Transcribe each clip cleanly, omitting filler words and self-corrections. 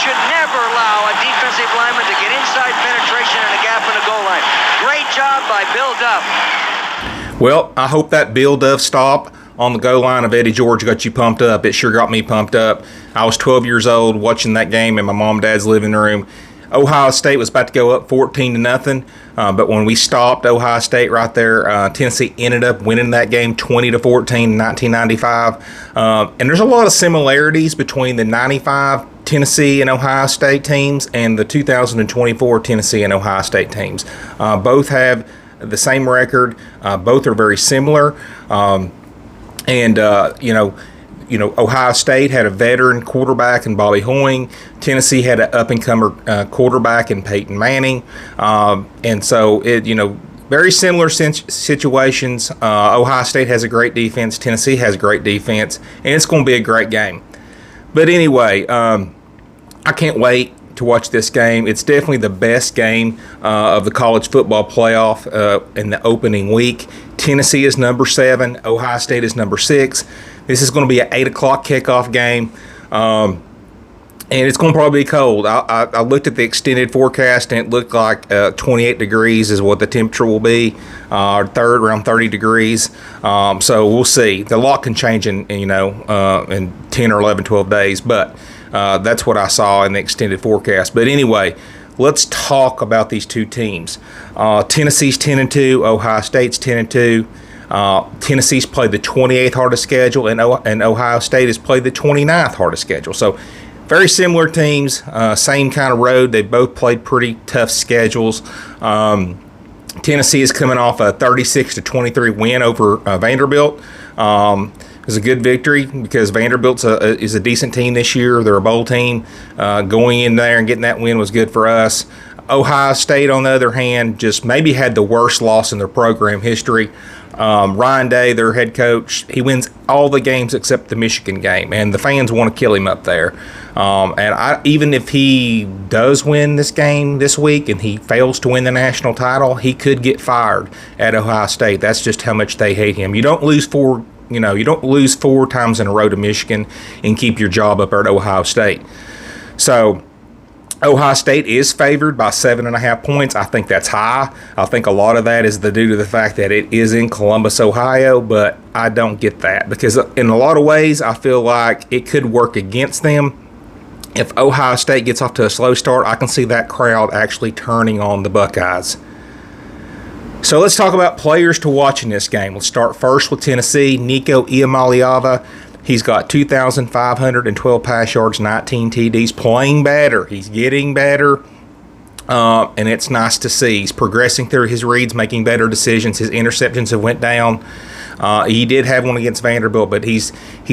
should never allow a defensive lineman to get inside penetration and a gap in the goal line. Great job by Bill Duff. Well, I hope that Bill Duff stop on the goal line of Eddie George got you pumped up. It sure got me pumped up. I was 12 years old watching that game in my mom and dad's living room. Ohio State was about to go up 14-0, but when we stopped Ohio State right there, Tennessee ended up winning that game 20-14 in 1995. And there's a lot of similarities between the 95 Tennessee and Ohio State teams and the 2024 Tennessee and Ohio State teams. Both have the same record. Both are very similar. Ohio State had a veteran quarterback in Bobby Hoying. Tennessee had an up-and-comer quarterback in Peyton Manning. And so, very similar situations. Ohio State has a great defense. Tennessee has a great defense. And it's going to be a great game. But anyway, I can't wait to watch this game. It's definitely the best game of the college football playoff in the opening week. Tennessee is number 7. Ohio State is number 6. This is going to be an 8 o'clock kickoff game, and it's going to probably be cold. I looked at the extended forecast, and it looked like 28 degrees is what the temperature will be, around 30 degrees. So we'll see. The lot can change in 10 or 11, 12 days, but that's what I saw in the extended forecast. But anyway, let's talk about these two teams. Tennessee's 10-2, Ohio State's 10-2. Tennessee's played the 28th hardest schedule, and Ohio State has played the 29th hardest schedule. So very similar teams, same kind of road. They both played pretty tough schedules. Tennessee is coming off a 36-23 win over Vanderbilt. It was a good victory because Vanderbilt is a decent team this year. They're a bowl team. Going in there and getting that win was good for us. Ohio State, on the other hand, just maybe had the worst loss in their program history. Ryan Day, their head coach, he wins all the games except the Michigan game, and the fans want to kill him up there. Even if he does win this game this week and he fails to win the national title, he could get fired at Ohio State. That's just how much they hate him. You don't lose four times in a row to Michigan and keep your job up at Ohio State. So Ohio State is favored by 7.5 points. I think that's high. I think a lot of that is due to the fact that it is in Columbus, Ohio, but I don't get that because in a lot of ways I feel like it could work against them. If Ohio State gets off to a slow start, I can see that crowd actually turning on the Buckeyes. So let's talk about players to watch in this game. Let's start first with Tennessee. Nico Iamaleava. He's got 2,512 pass yards, 19 TDs, playing better. He's getting better, and it's nice to see. He's progressing through his reads, making better decisions. His interceptions have went down. He did have one against Vanderbilt, but he's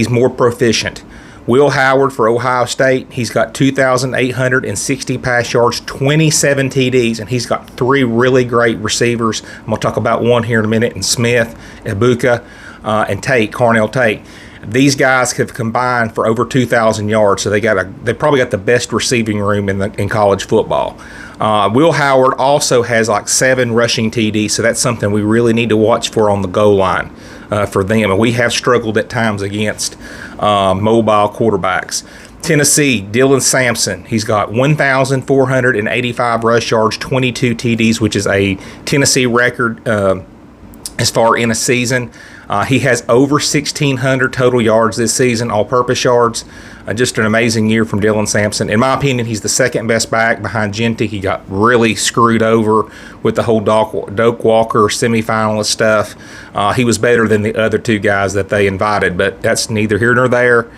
more proficient. Will Howard for Ohio State, he's got 2,860 pass yards, 27 TDs, and he's got 3 really great receivers. I'm going to talk about one here in a minute, and Smith, Ibuka, and Tate, Carnell Tate. These guys have combined for over 2,000 yards, so they probably got the best receiving room in college football. Will Howard also has like 7 rushing TDs, so that's something we really need to watch for on the goal line for them. And we have struggled at times against mobile quarterbacks. Tennessee, Dylan Sampson, he's got 1,485 rush yards, 22 TDs, which is a Tennessee record as far in a season. He has over 1,600 total yards this season, all-purpose yards. Just an amazing year from Dylan Sampson. In my opinion, he's the second best back behind Jeanty. He got really screwed over with the whole Doak Walker semifinalist stuff. He was better than the other 2 guys that they invited, but that's neither here nor there.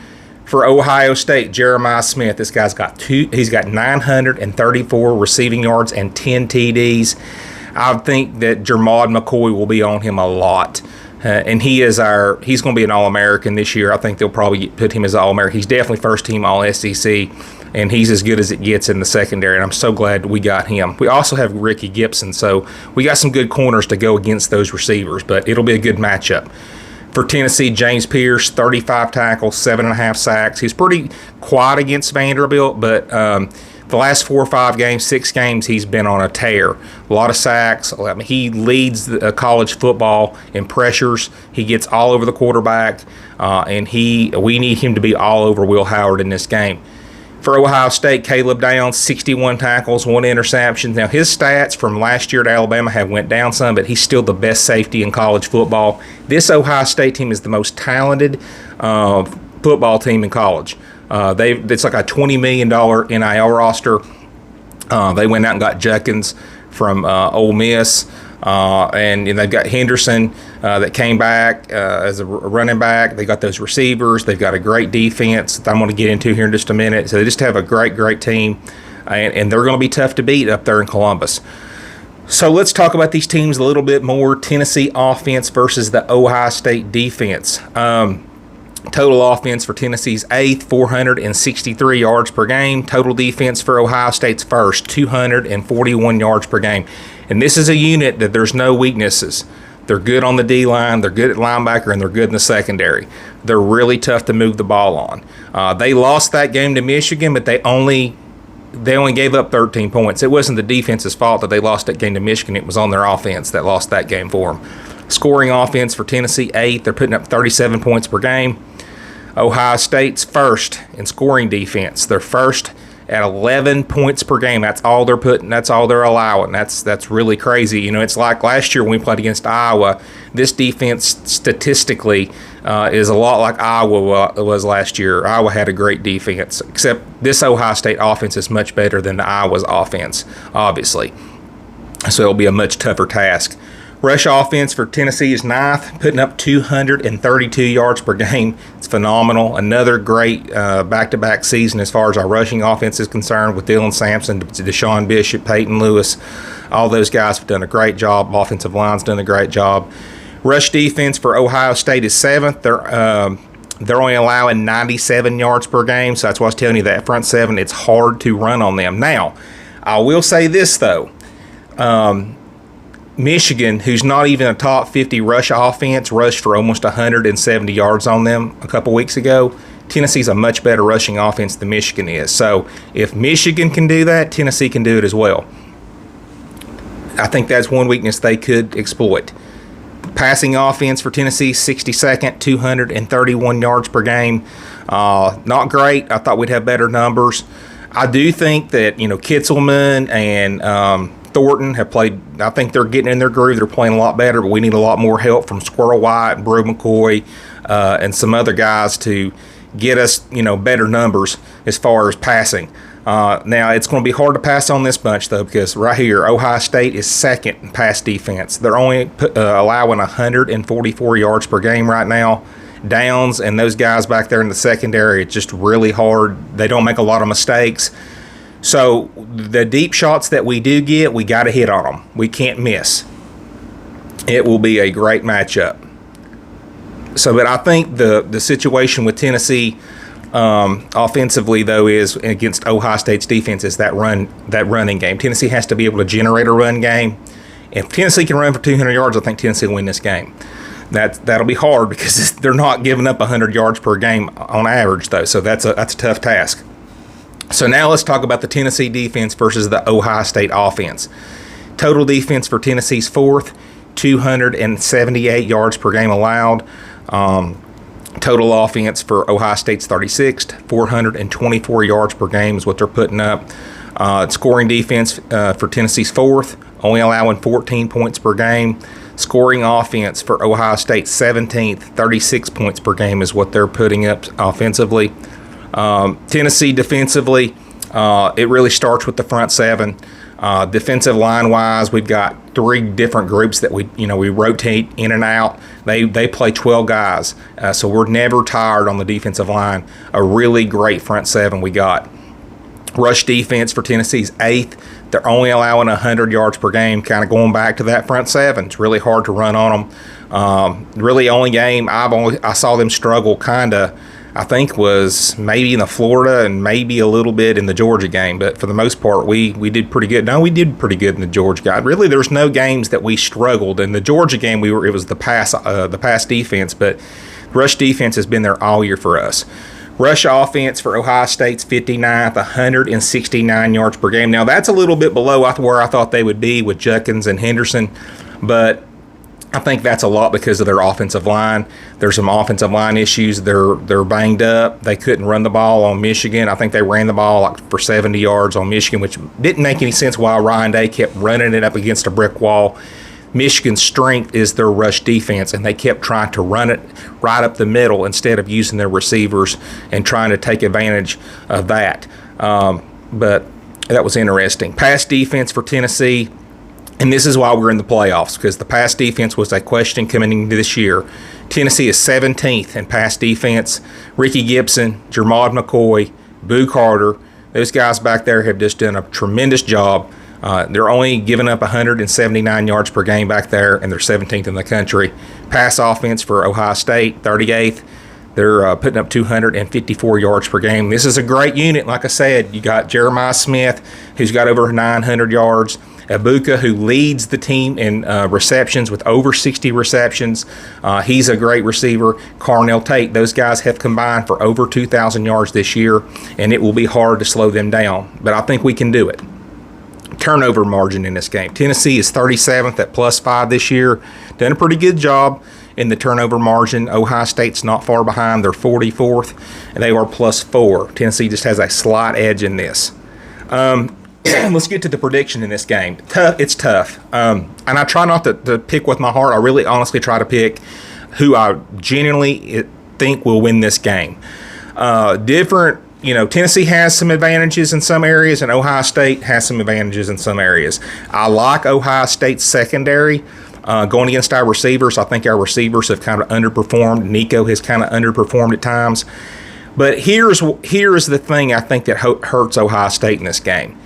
For Ohio State, Jeremiah Smith, this guy's he's got 934 receiving yards and 10 TDs. I think that Jermod McCoy will be on him a lot. And he's going to be an All-American this year. I think they'll probably put him as an All-American. He's definitely first-team All-SEC, and he's as good as it gets in the secondary, and I'm so glad we got him. We also have Ricky Gibson, so we got some good corners to go against those receivers, but it'll be a good matchup. For Tennessee, James Pierce, 35 tackles, 7.5 sacks. He's pretty quiet against Vanderbilt, but the last 4 or 5 games, 6 games, he's been on a tear. A lot of sacks. I mean, he leads college football in pressures. He gets all over the quarterback, and we need him to be all over Will Howard in this game. For Ohio State, Caleb Downs, 61 tackles, 1 interception. Now, his stats from last year at Alabama have went down some, but he's still the best safety in college football. This Ohio State team is the most talented football team in college. It's like a $20 million NIL roster. They went out and got Judkins from Ole Miss. And they've got Henderson that came back as a running back. They got those receivers. They've got a great defense that I'm going to get into here in just a minute. So they just have a great team, and they're going to be tough to beat up there in Columbus. So let's talk about these teams a little bit more. Tennessee offense versus the Ohio State defense. Total offense for Tennessee's 8th, 463 yards per game. Total defense for Ohio State's 1st, 241 yards per game. And this is a unit that there's no weaknesses. They're good on the D-line, they're good at linebacker, and they're good in the secondary. They're really tough to move the ball on. They lost that game to Michigan, but they only gave up 13 points. It wasn't the defense's fault that they lost that game to Michigan. It was on their offense that lost that game for them. Scoring offense for Tennessee, 8th. They're putting up 37 points per game. Ohio State's 1st in scoring defense. They're 1st at 11 points per game. That's all they're putting. That's all they're allowing. That's really crazy. You know, it's like last year when we played against Iowa. This defense statistically is a lot like Iowa was last year. Iowa had a great defense, except this Ohio State offense is much better than the Iowa's offense, obviously. So it'll be a much tougher task. Rush offense for Tennessee is 9th, putting up 232 yards per game. It's phenomenal. Another great back-to-back season as far as our rushing offense is concerned with Dylan Sampson, Deshaun Bishop, Peyton Lewis. All those guys have done a great job. Offensive line's done a great job. Rush defense for Ohio State is 7th. They're only allowing 97 yards per game, so that's why I was telling you that front 7, it's hard to run on them. Now, I will say this, though. Michigan, who's not even a top 50 rush offense, rushed for almost 170 yards on them a couple weeks ago. Tennessee's a much better rushing offense than Michigan is. So if Michigan can do that, Tennessee can do it as well. I think that's one weakness they could exploit. Passing offense for Tennessee, 62nd, 231 yards per game. Not great. I thought we'd have better numbers. I do think that, Kitzelman and Thornton have played. I think they're getting in their groove. They're playing a lot better, but we need a lot more help from Squirrel White and Brew McCoy and some other guys to get us, better numbers as far as passing. Now, it's going to be hard to pass on this bunch, though, because right here, Ohio State is 2nd in pass defense. They're only allowing 144 yards per game right now. Downs and those guys back there in the secondary, it's just really hard. They don't make a lot of mistakes. So the deep shots that we do get, we got to hit on them. We can't miss. It will be a great matchup. So, but I think the situation with Tennessee offensively, though, is against Ohio State's defense is that running game. Tennessee has to be able to generate a run game. If Tennessee can run for 200 yards, I think Tennessee will win this game. That'll be hard because they're not giving up 100 yards per game on average, though. So that's a tough task. So now let's talk about the Tennessee defense versus the Ohio State offense. Total defense for Tennessee's 4th, 278 yards per game allowed. Total offense for Ohio State's 36th, 424 yards per game is what they're putting up. Scoring defense for Tennessee's 4th, only allowing 14 points per game. Scoring offense for Ohio State 17th, 36 points per game is what they're putting up offensively. Tennessee defensively, it really starts with the front 7. Defensive line wise, we've got 3 different groups that we rotate in and out. They play 12 guys, so we're never tired on the defensive line. A really great front 7 we got. Rush defense for Tennessee's 8th. They're only allowing 100 yards per game, kind of going back to that front 7. It's really hard to run on them. Really only game I saw them struggle I think was maybe in the Florida and maybe a little bit in the Georgia game. But for the most part, we did pretty good. No, we did pretty good in the Georgia game. Really, there's no games that we struggled. In the Georgia game, it was the pass defense, but rush defense has been there all year for us. Rush offense for Ohio State's 59th, 169 yards per game. Now, that's a little bit below where I thought they would be with Judkins and Henderson, but I think that's a lot because of their offensive line. There's some offensive line issues. They're banged up. They couldn't run the ball on Michigan. I think they ran the ball like for 70 yards on Michigan, which didn't make any sense while Ryan Day kept running it up against a brick wall. Michigan's strength is their rush defense, and they kept trying to run it right up the middle instead of using their receivers and trying to take advantage of that. But that was interesting. Pass defense for Tennessee. And this is why we're in the playoffs, because the pass defense was a question coming into this year. Tennessee is 17th in pass defense. Ricky Gibson, Jermod McCoy, Boo Carter, those guys back there have just done a tremendous job. They're only giving up 179 yards per game back there, and they're 17th in the country. Pass offense for Ohio State, 38th. They're putting up 254 yards per game. This is a great unit. Like I said, you got Jeremiah Smith, who's got over 900 yards. Ibuka, who leads the team in receptions with over 60 receptions. He's a great receiver. Carnell Tate, those guys have combined for over 2,000 yards this year, and it will be hard to slow them down. But I think we can do it. Turnover margin in this game. Tennessee is 37th at +5 this year. Done a pretty good job in the turnover margin. Ohio State's not far behind. They're 44th, and they are +4. Tennessee just has a slight edge in this. Let's get to the prediction in this game. It's tough. And I try not to pick with my heart. I really honestly try to pick who I genuinely think will win this game. Tennessee has some advantages in some areas, and Ohio State has some advantages in some areas. I like Ohio State's secondary. Going against our receivers, I think our receivers have kind of underperformed. Nico has kind of underperformed at times. But here's the thing I think that hurts Ohio State in this game.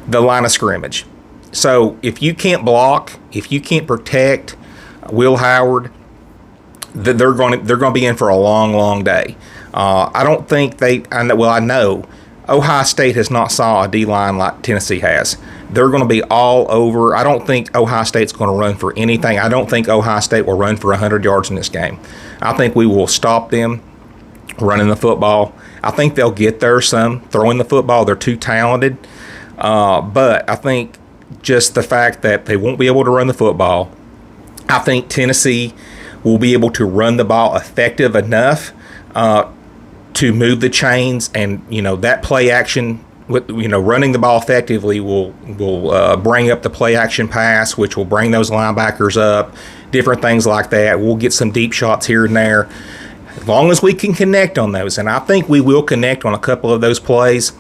The line of scrimmage. So if you can't block, if you can't protect Will Howard, they're going to be in for a long, long day. I don't think I know Ohio State has not saw a D-line like Tennessee has. They're going to be all over. I don't think Ohio State's going to run for anything. I don't think Ohio State will run for 100 yards in this game. I think we will stop them running the football. I think they'll get there some throwing the football. They're too talented. But I think just the fact that they won't be able to run the football, I think Tennessee will be able to run the ball effective enough to move the chains, and that play action with running the ball effectively will bring up the play action pass, which will bring those linebackers up, different things like that. We'll get some deep shots here and there, as long as we can connect on those, and I think we will connect on a couple of those plays.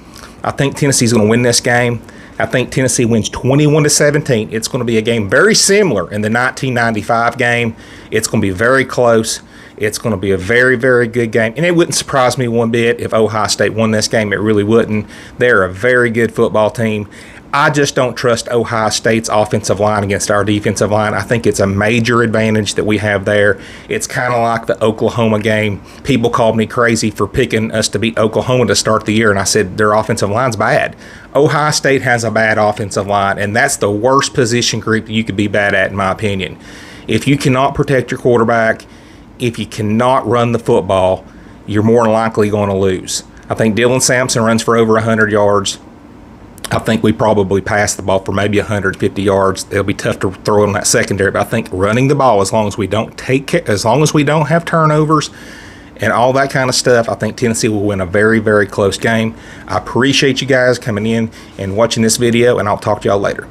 I think Tennessee's going to win this game. I think Tennessee wins 21-17. It's going to be a game very similar in the 1995 game. It's going to be very close. It's going to be a very, very good game. And it wouldn't surprise me one bit if Ohio State won this game. It really wouldn't. They're a very good football team. I just don't trust Ohio State's offensive line against our defensive line. I think it's a major advantage that we have there. It's kind of like the Oklahoma game. People called me crazy for picking us to beat Oklahoma to start the year, and I said their offensive line's bad. Ohio State has a bad offensive line, and that's the worst position group you could be bad at, in my opinion. If you cannot protect your quarterback, if you cannot run the football, you're more than likely going to lose. I think Dylan Sampson runs for over 100 yards. I think we probably pass the ball for maybe 150 yards. It'll be tough to throw in that secondary, but I think running the ball, as long as we don't have turnovers and all that kind of stuff, I think Tennessee will win a very, very close game. I appreciate you guys coming in and watching this video, and I'll talk to y'all later.